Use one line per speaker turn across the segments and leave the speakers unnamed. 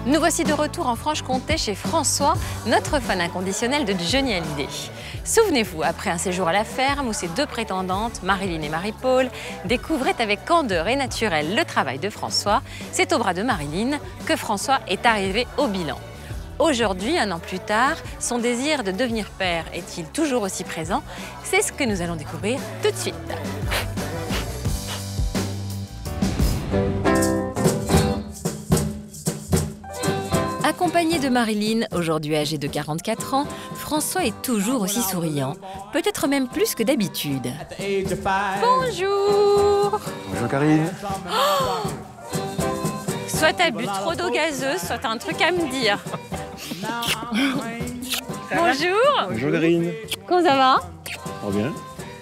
Nous voici de retour en Franche-Comté chez François, notre fan inconditionnel de Johnny Hallyday. Souvenez-vous, après un séjour à la ferme où ses deux prétendantes, Marilyn et Marie-Paul, découvraient avec candeur et naturel le travail de François, c'est au bras de Marilyn que François est arrivé au bilan. Aujourd'hui, un an plus tard, son désir de devenir père est-il toujours aussi présent? C'est ce que nous allons découvrir tout de suite. Accompagné de Marilyn, aujourd'hui âgée de 44 ans, François est toujours aussi souriant, peut-être même plus que d'habitude. Bonjour!
Bonjour Karine.
Soit t'as bu trop d'eau gazeuse, soit t'as un truc à me dire. Bonjour!
Bonjour Karine.
Comment ça va?
Oh bien.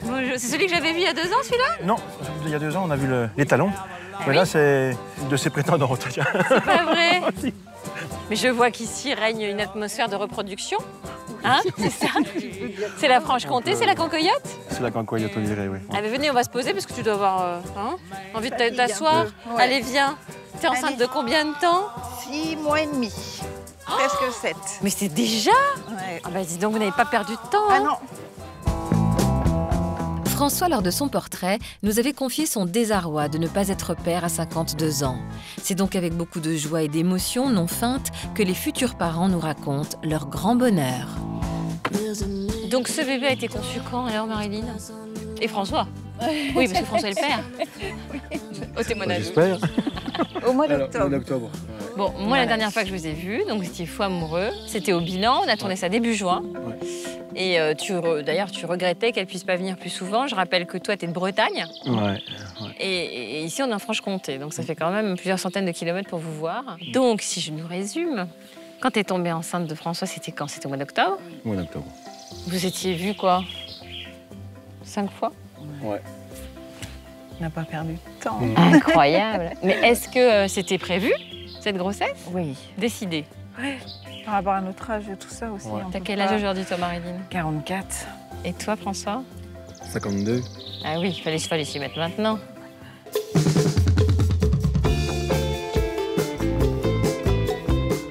Bonjour. C'est celui que j'avais vu il y a 2 ans, celui-là?
Non, il y a 2 ans, on a vu les talons. Mais
oui.
Là, c'est de ses prétendantes.
C'est pas vrai? Mais je vois qu'ici règne une atmosphère de reproduction. Hein? C'est ça? C'est la Franche-Comté, c'est la Cancoyote?
C'est la Cancoyote, on dirait, oui.
Allez, venez, on va se poser parce que tu dois avoir envie de t'asseoir.
Ouais.
Allez, viens. T'es enceinte de combien de temps?
6 mois et demi. Presque 7.
Mais c'est déjà?
Ouais.
Ah bah dis donc, vous n'avez pas perdu de temps.
Ah non.
François, lors de son portrait, nous avait confié son désarroi de ne pas être père à 52 ans. C'est donc avec beaucoup de joie et d'émotion non feinte que les futurs parents nous racontent leur grand bonheur. Donc ce bébé a été conçu quand alors, Marilyn? Et François? Oui, parce que François est le père. Au témoignage.
J'espère.
Au mois
Alors,
d'octobre.
mois d'octobre.
Bon, moi, la dernière fois que je vous ai vu, donc vous étiez fou amoureux, c'était au bilan, on a tourné ça début juin.
Ouais.
Et d'ailleurs, tu regrettais qu'elle puisse pas venir plus souvent. Je rappelle que toi, tu es de Bretagne.
Ouais.
Et ici, on est en Franche-Comté, donc ça fait quand même plusieurs centaines de kilomètres pour vous voir. Donc, si je nous résume, quand tu es tombée enceinte de François, c'était quand? C'était au mois d'octobre?
Mois d'octobre.
Vous étiez vus quoi? 5 fois?
Ouais.
On n'a pas perdu de temps.
Incroyable. Mais est-ce que c'était prévu, cette grossesse?
Oui.
Décidé.
Par rapport à notre âge et tout ça aussi.
Ouais.
on
T'as
peut
quel
pas-
âge aujourd'hui, toi, Marilyn?
44.
Et toi, François?
52.
Ah oui, il fallait s'y mettre maintenant.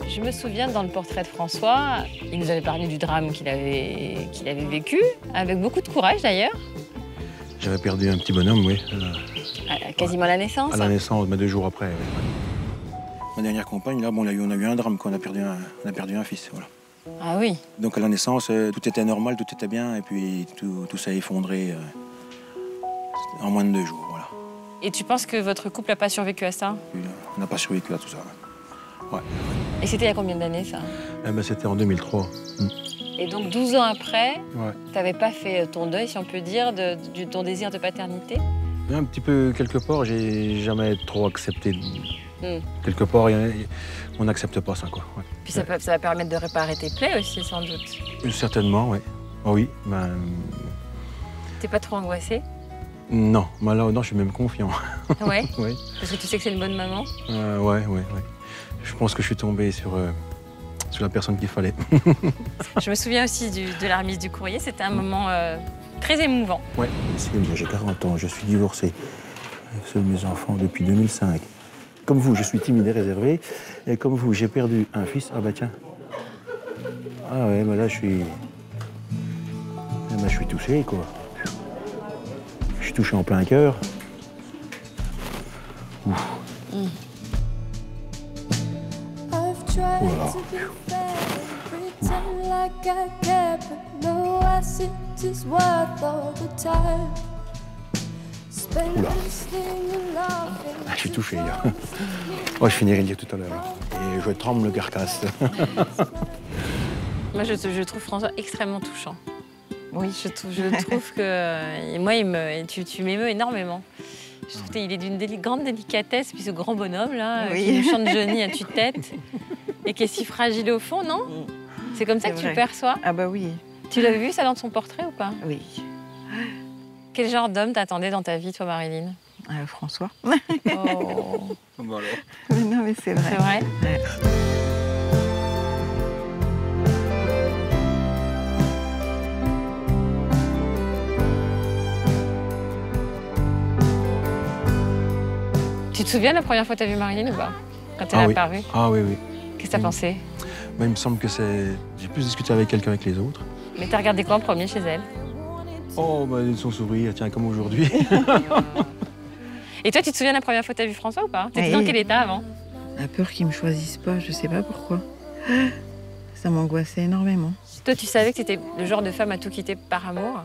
Je me souviens, dans le portrait de François, il nous avait parlé du drame qu'il avait vécu, avec beaucoup de courage d'ailleurs,
J'avais perdu un petit bonhomme, oui.
quasiment à la naissance.
À la naissance, mais 2 jours après. Oui. Ma dernière compagne, là, bon, on a eu un drame, on a perdu un fils. Voilà.
Ah oui.
Donc à la naissance, tout était normal, tout était bien, et puis tout s'est effondré en moins de 2 jours. Voilà.
Et tu penses que votre couple n'a pas survécu à ça?
Puis, on n'a pas survécu à tout ça. Ouais.
Et c'était il y a combien d'années, ça?
Eh ben, c'était en 2003.
Et donc 12 ans après,
Ouais.
t'avais pas fait ton deuil, si on peut dire, de ton désir de paternité?
Un petit peu, quelque part, j'ai jamais trop accepté.
Hmm.
Quelque part, on n'accepte pas ça, quoi. Ouais.
Puis ça va permettre de réparer tes plaies aussi, sans doute.
Certainement, oui. Oh oui, ben,
T'es pas trop angoissée?
non, ben là, non, je suis même confiant.
Ouais.
Oui.
Parce que tu sais que c'est une bonne maman?
Ouais. Je pense que je suis tombé sur la personne qu'il fallait.
Je me souviens aussi de la remise du courrier, c'était un moment très émouvant.
Ouais. J'ai 40 ans, je suis divorcé. Avec ceux de mes enfants depuis 2005. Comme vous, je suis timide et réservé. Et comme vous, j'ai perdu un fils. Ah bah tiens. Ah ouais, bah là, je suis touché, quoi. Je suis touché en plein cœur. Ouf. Voilà. Oula. Ah, je suis touché. Oh, je finirai de dire tout à l'heure. Et je tremble le carcasse.
Moi, je trouve François extrêmement touchant. Oui, je trouve que... moi, tu m'émeus énormément. Je trouve qu'il est d'une grande délicatesse, puis ce grand bonhomme, là,
Oui.
qui nous chante Johnny à tue-tête, et qui est si fragile au fond, non? C'est comme ça
C'est
que tu le
vrai.
perçois?
Ah bah oui.
Tu l'as vu, ça, dans son portrait, ou pas?
Oui.
Quel genre d'homme t'attendais dans ta vie, toi, Marilyn?
François.
Oh,
Mais non, mais c'est vrai.
c'est vrai?
Ouais.
Tu te souviens la première fois que tu as vu Marilyn ou pas? Quand elle
Ah
est
oui.
apparue?
Ah oui.
Qu'est-ce que t'as pensé?
Bah, il me semble que c'est... J'ai plus discuté avec elle qu'avec les autres.
Mais t'as regardé quoi en premier chez elle?
Oh, bah, son sourire, tiens, comme aujourd'hui.
Et toi, tu te souviens de la première fois que t'as vu François ou pas? T'étais
Oui.
dans quel état avant?
La peur qu'ils me choisissent pas, je sais pas pourquoi. Ça m'angoissait énormément.
Toi, tu savais que t'étais le genre de femme à tout quitter par amour?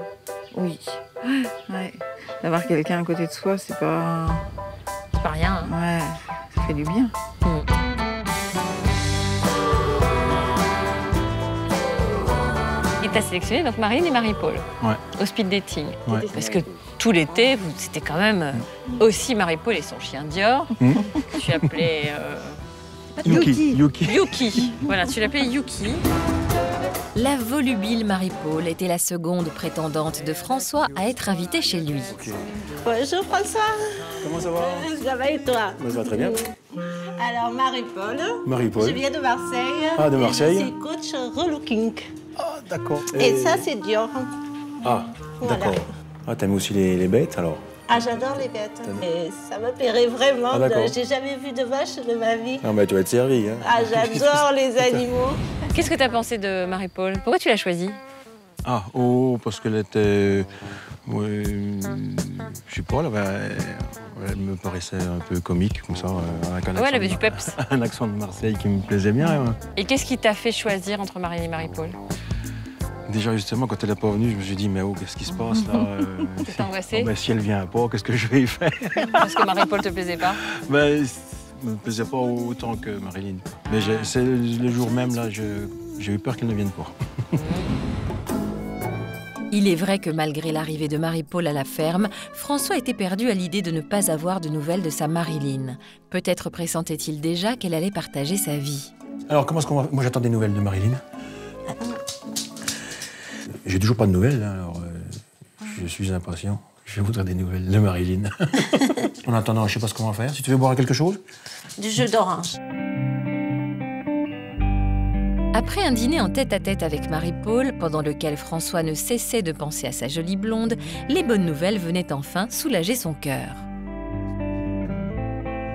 Oui. Ouais. D'avoir quelqu'un à côté de soi, c'est pas...
C'est pas rien. Hein.
Ouais, ça fait du bien.
Et t'as sélectionné donc Marilyn et Marie-Paul
Ouais.
au speed dating.
Ouais.
Parce que tout l'été, c'était quand même aussi Marie-Paul et son chien Dior. Tu appelais
Yuki.
Yuki. Voilà, tu l'appelais Yuki. La volubile Marie-Paul était la seconde prétendante de François à être invitée chez lui.
Bonjour François.
Comment ça va?
Ça va et toi?
Ça va très bien.
Alors Marie-Paul.
Marie-Paul.
Je viens de Marseille.
Ah, de Marseille.
Et je suis coach relooking.
Ah, d'accord.
Et ça c'est Dior.
Ah,
Voilà.
d'accord. Ah, t'aimes aussi les bêtes, alors?
Ah, j'adore les bêtes. Et ça me plairait vraiment.
Ah, d'accord.
J'ai jamais vu de vache de ma vie.
Ah, bah, tu vas être servi, hein.
Ah, j'adore les animaux.
Qu'est-ce que t'as pensé de Marie-Paul? Pourquoi tu l'as choisie?
Ah, oh, parce qu'elle était... Ouais, je sais pas, là, bah, elle me paraissait un peu comique, comme ça. Avec un
Ouais, elle avait
accent
du peps.
Un accent de Marseille qui me plaisait bien. Ouais.
Et qu'est-ce qui t'a fait choisir entre Marilyn et Marie-Paul?
Déjà, justement, quand elle n'est pas venue, je me suis dit, mais oh, qu'est-ce qui se passe, là
T'es angoissée?
Oh, ben, si elle vient pas, qu'est-ce que je vais y faire?
Parce que Marie-Paul te plaisait pas?
Ben, ne me plaisait pas autant que Marilyn. Mais c'est le jour même, là, j'ai eu peur qu'elle ne vienne pas.
Il est vrai que malgré l'arrivée de Marie-Paul à la ferme, François était perdu à l'idée de ne pas avoir de nouvelles de sa Marilyn. Peut-être pressentait-il déjà qu'elle allait partager sa vie.
Alors, comment est-ce qu'on va... Moi, j'attends des nouvelles de Marilyn. J'ai toujours pas de nouvelles, hein, alors je suis impatient. Je voudrais des nouvelles de Marilyn. En attendant, je sais pas ce qu'on va faire. Si tu veux boire quelque chose?
Du jus d'orange.
Après un dîner en tête-à-tête avec Marie-Paul, pendant lequel François ne cessait de penser à sa jolie blonde, les bonnes nouvelles venaient enfin soulager son cœur.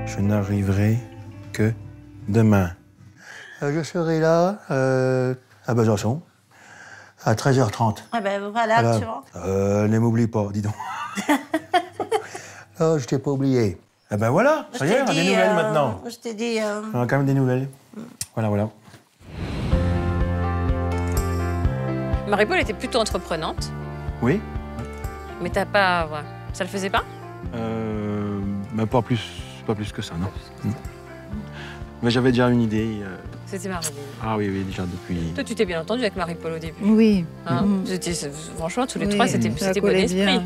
Je n'arriverai que demain. Je serai là à Besançon à 13h30.
Ah ben voilà, tu vois.
Ne m'oublie pas, dis donc. Oh, je t'ai pas oublié. Eh ben voilà, ça y est, on a des nouvelles maintenant.
Je t'ai dit...
On a quand même des nouvelles. Voilà, voilà.
Marie-Paul était plutôt entreprenante,
Oui,
mais t'as pas... ouais, ça le faisait pas?
mais pas plus que ça, non. Mais j'avais déjà une idée.
C'était Marilyn.
Ah oui, déjà depuis...
Toi, tu t'es bien entendu avec Marie-Paul au début.
Oui.
Hein? Vous étiez- franchement, tous les trois, c'était
ça
bon
collait
esprit.
bien.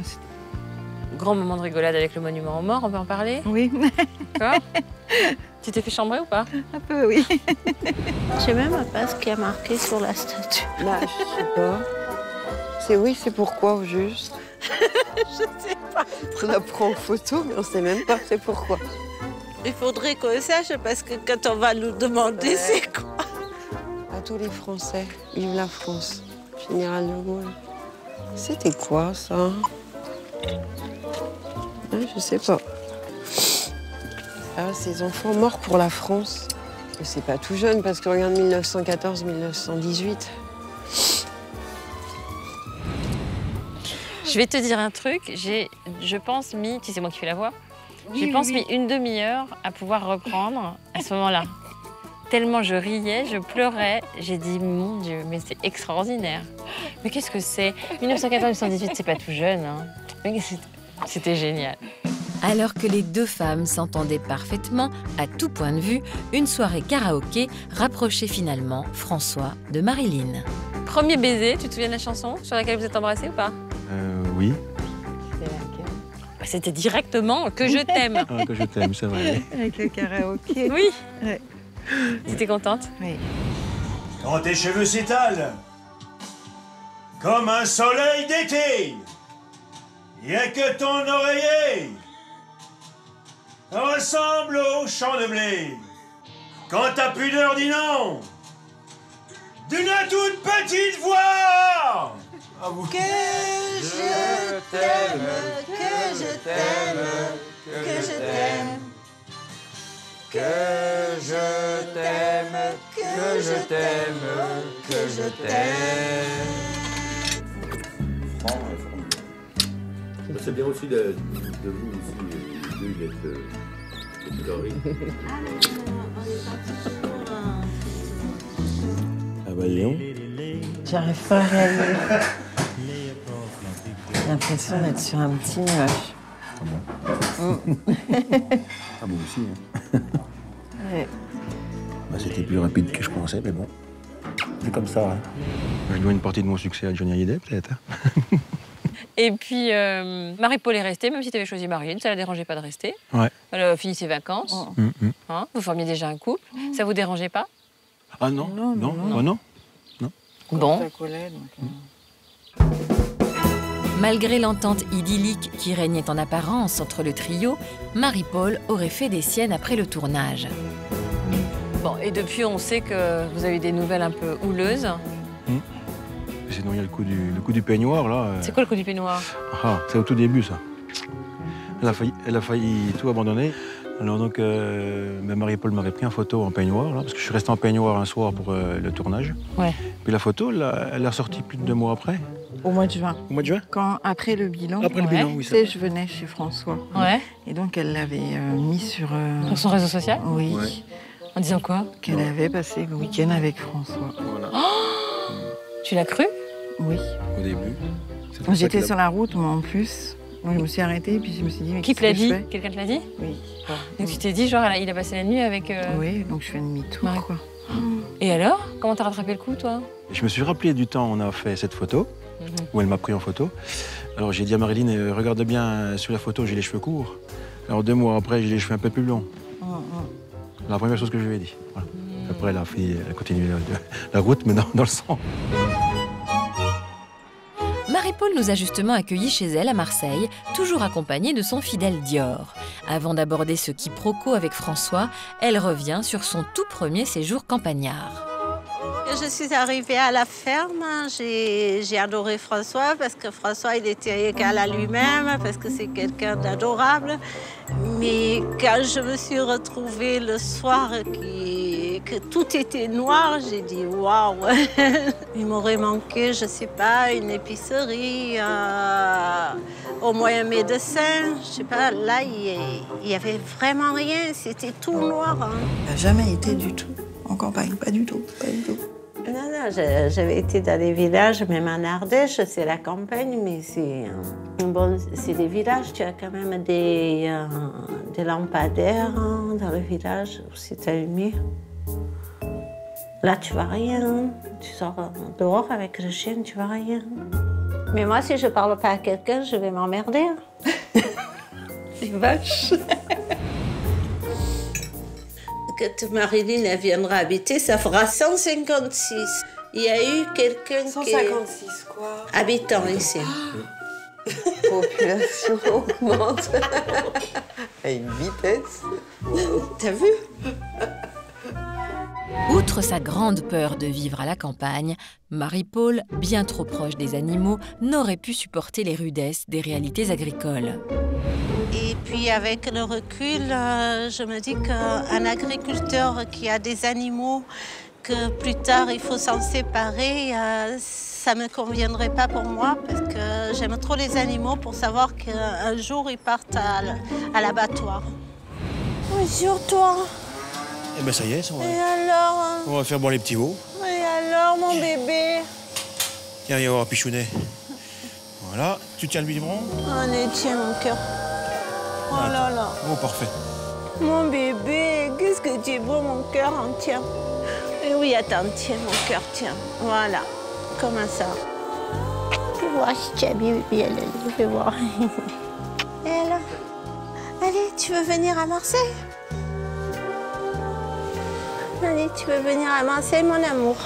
Grand moment de rigolade avec le monument aux morts, on peut en parler?
Oui,
Quoi? Tu t'es fait chambrer ou pas?
un peu, oui.
Je sais même pas ce qui a marqué sur la statue.
Bah, je sais pas. C'est oui, c'est pourquoi, au juste.
Je sais pas.
On la prend en photo, mais on sait même pas c'est pourquoi.
Il faudrait qu'on sache parce que quand on va nous demander c'est quoi.
À tous les Français, vive la France. Général de Gaulle. C'était quoi, ça? Ouais, je sais pas. Ah, ces enfants morts pour la France. Mais c'est pas tout jeune, parce que regarde 1914-1918.
Je vais te dire un truc, je pense, mis, si c'est moi qui fais la voix,
Oui,
je pense
oui.
mis une demi-heure à pouvoir reprendre à ce moment-là. Tellement je riais, je pleurais, j'ai dit mon Dieu, mais c'est extraordinaire. Mais qu'est-ce que c'est? 1914-1918, c'est pas tout jeune, hein. Mais c'était génial. Alors que les deux femmes s'entendaient parfaitement, à tout point de vue, une soirée karaoké rapprochait finalement François de Marilyn. Premier baiser, tu te souviens de la chanson sur laquelle vous êtes embrassés ou pas?
Oui.
C'était directement Que je t'aime.
Ah, que je t'aime, c'est vrai.
Avec le karaoké.
Oui.
Ouais.
Tu étais contente?
Oui.
Quand tes cheveux s'étalent comme un soleil d'été, rien que ton oreiller ressemble au champ de blé. Quand ta pudeur dit non, d'une toute petite voix.
Que je t'aime, que je t'aime, que je t'aime.
Que je t'aime, que je t'aime, que je t'aime.
C'est bien aussi de vous aussi, d'être Laurie. Ah bah Léon.
J'arrive pas à réaliser. J'ai l'impression d'être sur un petit nuage.
Ah bon aussi. Hein.
Ouais.
Bah, c'était plus rapide que je pensais, mais bon. C'est comme ça. Hein. Je dois une partie de mon succès à Johnny Hallyday, peut-être.
Et puis, Marie-Paul est restée, même si tu avais choisi Marine, ça ne la dérangeait pas de rester.
Ouais.
Elle a fini ses vacances. Hein, vous formiez déjà un couple. Ça vous dérangeait pas?
Ah non, non.
Bon.
Ça collait, donc,
Malgré l'entente idyllique qui régnait en apparence entre le trio, Marie-Paul aurait fait des siennes après le tournage. Bon, et depuis, on sait que vous avez des nouvelles un peu houleuses.
Sinon, il y a le coup du peignoir, là.
C'est quoi le coup du peignoir?
Ah, c'est au tout début, ça. Elle a failli tout abandonner. Alors donc, Marie-Paul m'avait pris en photo en peignoir, là, parce que je suis resté en peignoir un soir pour le tournage.
Ouais.
Puis la photo, elle est ressortie plus de 2 mois après.
au mois de juin.
Au mois de juin?
Après le bilan,
Après le bilan, oui.
tu sais, je venais chez François.
Ouais.
Et donc, elle l'avait mis sur...
Sur son réseau social?
Oui.
Ouais.
En disant quoi?
Qu'elle avait passé le week-end avec François.
Voilà.
Tu l'as cru?
Oui.
Au début. C'est pour ça
J'étais
qu'il a-
sur la route, moi, en plus. Donc, je me suis arrêtée, puis je me suis dit... Mais
Qui te
qu'est-ce
l'a
que je
dit?
fais
Quelqu'un te l'a dit?
Oui.
Donc tu t'es dit, genre, il a passé la nuit avec...
Oui, donc je fais demi-tour,
Marie.
quoi.
Et alors? Comment t'as rattrapé le coup, toi?
Je me suis rappelé du temps où on a fait cette photo, où elle m'a pris en photo. Alors j'ai dit à Marilyn, regarde bien sur la photo, j'ai les cheveux courts. Alors 2 mois après, j'ai les cheveux un peu plus longs. La première chose que je lui ai dit. Voilà. Après, elle a continué la route, mais dans le sang.
Marie-Paul nous a justement accueillis chez elle à Marseille, toujours accompagnée de son fidèle Dior. Avant d'aborder ce quiproquo avec François, elle revient sur son tout premier séjour campagnard.
Je suis arrivée à la ferme, j'ai adoré François parce que François il était égal à lui-même, parce que c'est quelqu'un d'adorable. Mais quand je me suis retrouvée le soir que tout était noir, j'ai dit waouh. Il m'aurait manqué, je sais pas, une épicerie, au moins un médecin, je sais pas. Là, il y avait vraiment rien, c'était tout noir. Hein.
Il n'a jamais été du tout en campagne, pas du tout, pas du tout.
Non, j'avais été dans des villages, même en Ardèche, c'est la campagne, mais c'est des villages. Tu as quand même des lampadaires dans le village où c'est allumé. Là, tu vois rien. Tu sors dehors avec le chien, tu vois rien. Mais moi, si je parle pas à quelqu'un, je vais m'emmerder.
C'est vache.
Quand Marilyn elle viendra habiter, ça fera 156. Il y a eu quelqu'un qui
156 quoi?
habitant ici.
Population augmente à une vitesse.
T'as vu?
Outre sa grande peur de vivre à la campagne, Marie-Paul, bien trop proche des animaux, n'aurait pu supporter les rudesses des réalités agricoles.
Et puis avec le recul, je me dis qu'un agriculteur qui a des animaux, que plus tard il faut s'en séparer, ça ne me conviendrait pas pour moi parce que j'aime trop les animaux pour savoir qu'un jour ils partent à l'abattoir. Bonjour toi.
Eh ben ça y est, ça,
Et alors?
on va faire boire les petits veaux.
Et alors mon bébé?
Tiens, viens voir Pichounet. Voilà, tu tiens le biberon?
Allez, tiens mon cœur. Oh là là.
Oh, parfait.
Mon bébé, qu'est-ce que tu es beau, mon cœur, hein, tiens. Et oui, attends, tiens, mon cœur, tiens. Voilà, comme ça. Fais voir si tu as bien, allez, fais voir. Et alors? Allez, tu veux venir à Marseille? Allez, tu veux venir à Marseille, mon amour?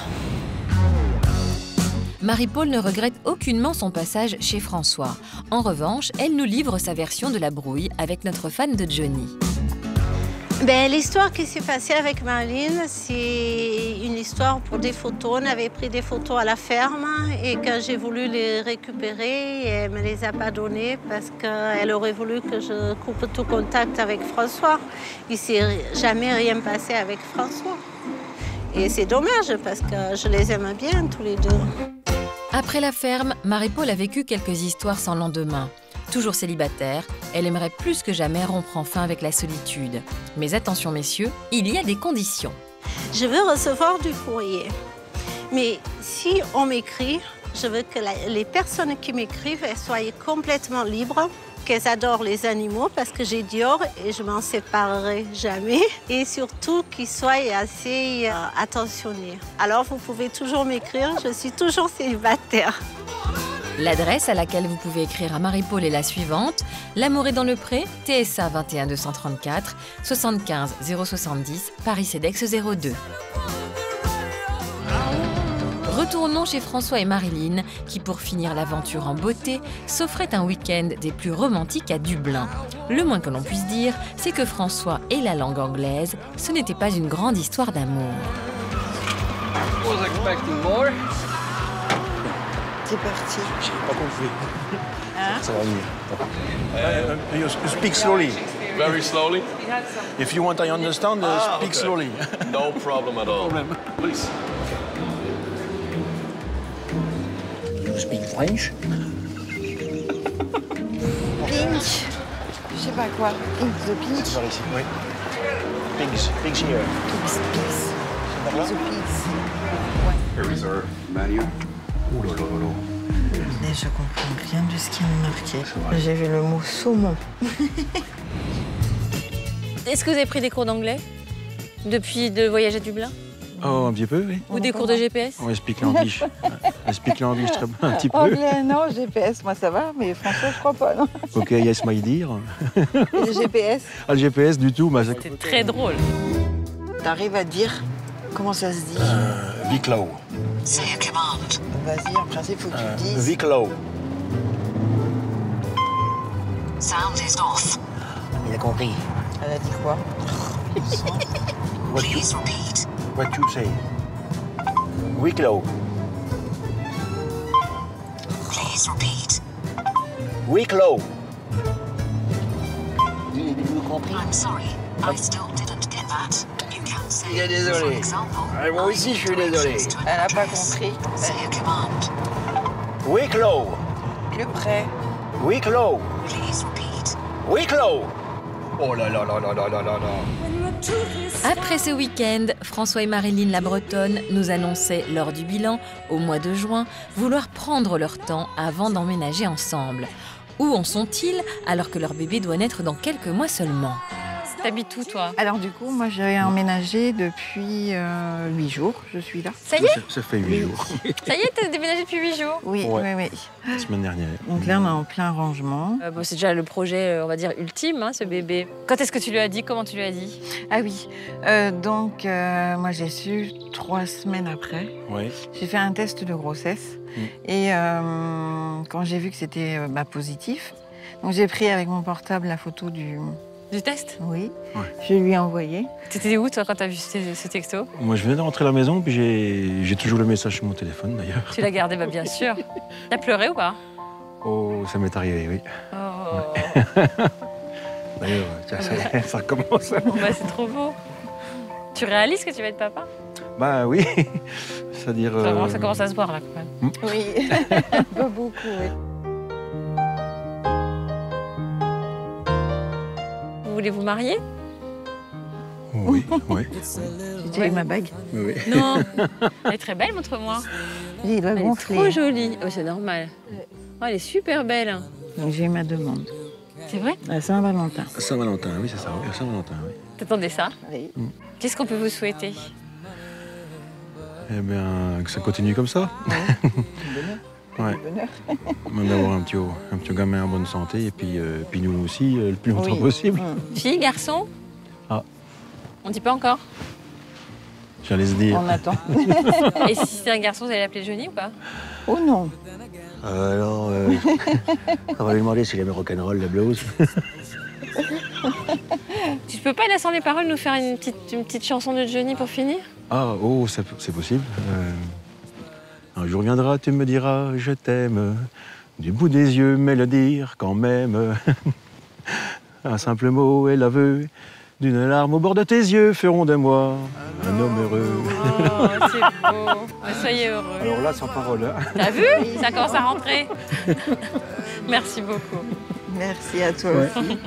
Marie-Paul ne regrette aucunement son passage chez François. En revanche, elle nous livre sa version de la brouille avec notre fan de Johnny.
L'histoire qui s'est passée avec Marilyn, c'est une histoire pour des photos. On avait pris des photos à la ferme et quand j'ai voulu les récupérer, elle ne me les a pas données parce qu'elle aurait voulu que je coupe tout contact avec François. Il ne s'est jamais rien passé avec François. Et c'est dommage parce que je les aime bien tous les deux.
Après la ferme, Marie-Paul a vécu quelques histoires sans lendemain. Toujours célibataire, elle aimerait plus que jamais rompre enfin avec la solitude. Mais attention messieurs, il y a des conditions.
Je veux recevoir du courrier. Mais si on m'écrit, je veux que les personnes qui m'écrivent soient complètement libres, qu'elles adorent les animaux parce que j'ai Dior et je m'en séparerai jamais. Et surtout qu'ils soient assez attentionnés. Alors vous pouvez toujours m'écrire, je suis toujours célibataire.
L'adresse à laquelle vous pouvez écrire à Marie-Paul est la suivante. L'Amour est dans le Pré, TSA 21 234, 75 070, Paris CEDEX 02. Retournons chez François et Marilyn, qui pour finir l'aventure en beauté, s'offraient un week-end des plus romantiques à Dublin. Le moins que l'on puisse dire, c'est que François et la langue anglaise, ce n'était pas une grande histoire d'amour.
C'est parti.
J'ai pas compris.
Hein?
Ça va venir. You speak slowly.
Very slowly.
If you want, I understand. Speak
okay.
slowly.
No problem at all.
Problem.
Please.
You speak French?
Pink. Je sais pas quoi. Pink, the pink.
Par ici, oui. Pigs, pigs here.
Pigs, pigs.
Par là?
The pigs.
Here is our menu.
Oh là là là là.
Mais je comprends rien de ce qui est marqué. J'ai vu le mot saumon.
Est-ce que vous avez pris des cours d'anglais depuis le voyage à Dublin?
Oh, un petit peu, oui.
Ou des cours de GPS?
On explique l'anglish. On explique l'anglish très bien, un petit peu.
Anglais, non, GPS, moi ça va, mais François, je crois pas, non.
Ok, yes, my dear.
Et le GPS,
Ah, le GPS du tout, mais
C'est très drôle.
t'arrives à dire comment ça se dit.
Wicklow.
Vas-y, en principe, faut que tu le dises.
Wicklow.
Sound is off.
Il a compris.
Elle a dit quoi?
Please repeat.
What you say? Wicklow.
Please repeat.
Wicklow.
I'm sorry, I still didn't get that. You can say,
Il est désolé.
for example,
Ah, moi aussi, je suis désolé.
Elle a pas compris.
Say a command.
Wicklow.
Plus près.
Wicklow.
Please repeat.
Wicklow. Oh là là là là là là là là.
Après ce week-end, François et Marilyn la Bretonne nous annonçaient lors du bilan, au mois de juin, vouloir prendre leur temps avant d'emménager ensemble. Où en sont-ils alors que leur bébé doit naître dans quelques mois seulement? T'habites où, toi?
Alors du coup, moi j'ai emménagé depuis 8 jours, je suis là.
Ça y est?
Ça fait 8 jours.
Ça y est, t'as déménagé depuis 8 jours?
Oui,
Ouais.
oui, oui.
La semaine dernière.
Donc là, on est en plein rangement.
C'est déjà le projet, on va dire, ultime, hein, ce bébé. Quand est-ce que tu lui as dit? Comment tu lui as dit?
Ah oui, donc moi j'ai su 3 semaines après.
Oui.
J'ai fait un test de grossesse et quand j'ai vu que c'était positif, donc j'ai pris avec mon portable la photo du
test?
Oui,
Ouais.
je lui ai envoyé.
T'étais où, toi, quand t'as vu ce texto?
Moi, je viens de rentrer à la maison, puis j'ai toujours le message sur mon téléphone, d'ailleurs.
Tu l'as gardé? Bah, bien sûr. T'as pleuré ou pas?
Oh, ça m'est arrivé, oui.
Oh.
D'ailleurs, tiens, ça commence.
Bah, c'est trop beau. Tu réalises que tu vas être papa?
Bah oui. C'est-à-dire...
Ça commence à se voir, là, quand même.
Oui, pas beaucoup, oui.
Vous voulez vous marier?
Oui, oui.
J'ai déjà eu ma bague.
Oui.
Non. Elle est très belle, montre-moi.
Il doit
Elle est
gonfler.
trop jolie. Oh, c'est normal. Oh, elle est super belle.
Donc j'ai eu ma demande.
C'est vrai?
À Saint-Valentin.
Saint-Valentin, oui, c'est ça. Oui, Saint-Valentin, oui.
T'attendais ça?
Oui.
Qu'est-ce qu'on peut vous souhaiter?
Eh bien, que ça continue comme ça. Ouais.
Bonheur.
D'avoir un petit gamin en bonne santé, et puis nous aussi, le plus longtemps
Oui.
possible.
Fille, garçon?
Ah.
On dit pas encore?
J'allais se dire.
On attend.
Et si c'est un garçon, vous allez l'appeler Johnny ou pas?
Oh non.
Alors, on va lui demander s'il aime rock'n'roll, la blues.
Tu peux pas, laissant les paroles, nous faire une petite chanson de Johnny pour finir?
Ah, oh, c'est possible. Un jour viendra, tu me diras, je t'aime. Du bout des yeux, mais le dire quand même. Un simple mot et l'aveu d'une larme au bord de tes yeux feront de moi un homme heureux.
Oh, c'est beau. Soyez heureux.
Alors là, sans parole. Hein.
T'as vu? Ça commence à rentrer. Merci beaucoup.
Merci à toi aussi.